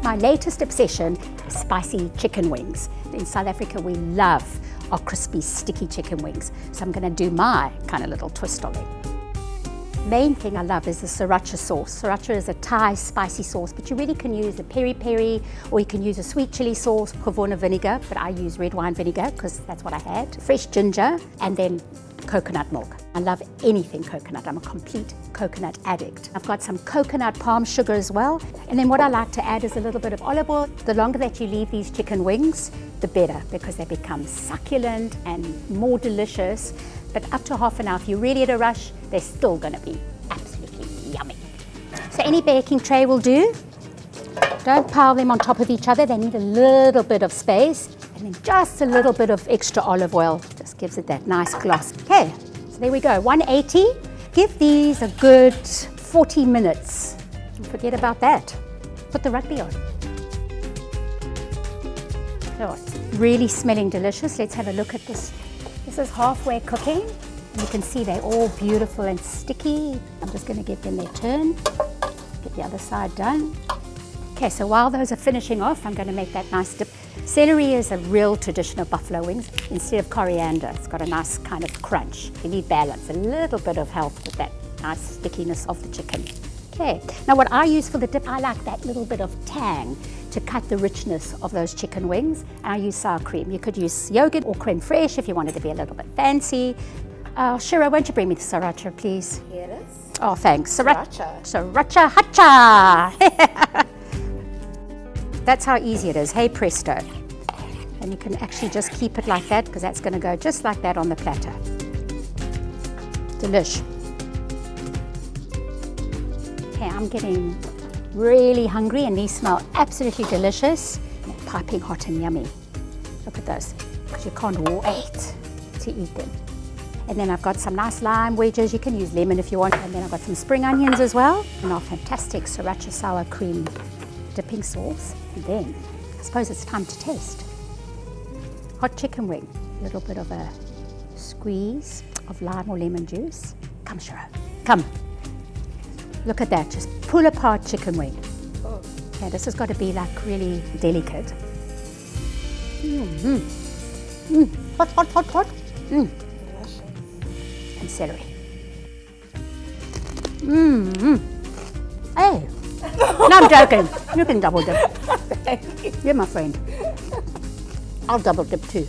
My latest obsession is spicy chicken wings. In South Africa, we love our crispy, sticky chicken wings. So I'm gonna do my kind of little twist on it. Main thing I love is the Sriracha sauce. Sriracha is a Thai spicy sauce, but you really can use a peri-peri, or you can use a sweet chili sauce, Pavona vinegar, but I use red wine vinegar because that's what I had. Fresh ginger, and then coconut milk. I love anything coconut. I'm a complete coconut addict. I've got some coconut palm sugar as well. And then what I like to add is a little bit of olive oil. The longer that you leave these chicken wings, the better, because they become succulent and more delicious. But up to half an hour, if you're really at a rush, they're still gonna be absolutely yummy. So any baking tray will do. Don't pile them on top of each other. They need a little bit of space. And then just a little bit of extra olive oil. Just gives it that nice gloss. Okay, so there we go, 180. Give these a good 40 minutes. Don't forget about that. Put the rugby on. Oh, it's really smelling delicious. Let's have a look at this. This is halfway cooking. You can see they're all beautiful and sticky. I'm just gonna give them their turn. Get the other side done. Okay, so while those are finishing off, I'm gonna make that nice dip. Celery is a real tradition of buffalo wings. Instead of coriander, it's got a nice kind of crunch. You need balance, a little bit of health with that nice stickiness of the chicken. Okay, now what I use for the dip, I like that little bit of tang to cut the richness of those chicken wings. And I use sour cream. You could use yogurt or creme fraiche if you wanted to be a little bit fancy. Shira, won't you bring me the sriracha, please? Here it is. Oh, thanks. Sriracha. Sriracha hacha. That's how easy it is. Hey presto. And you can actually just keep it like that, because that's going to go just like that on the platter. Delish. Okay, I'm getting really hungry, and these smell absolutely delicious. They're piping hot and yummy. Look at those, because you can't wait to eat them. And then I've got some nice lime wedges. You can use lemon if you want. And then I've got some spring onions as well. And our fantastic Sriracha sour cream dipping sauce. And then I suppose it's time to taste. Hot chicken wing. A little bit of a squeeze of lime or lemon juice. Come, Shiro. Come. Look at that. Just pull apart chicken wing. Oh. Okay, this has got to be like really delicate. Hot, hot, hot, hot. Delicious. And celery. Hey. No, I'm joking. You can double dip. Thank you. You're my friend. I'll double dip too.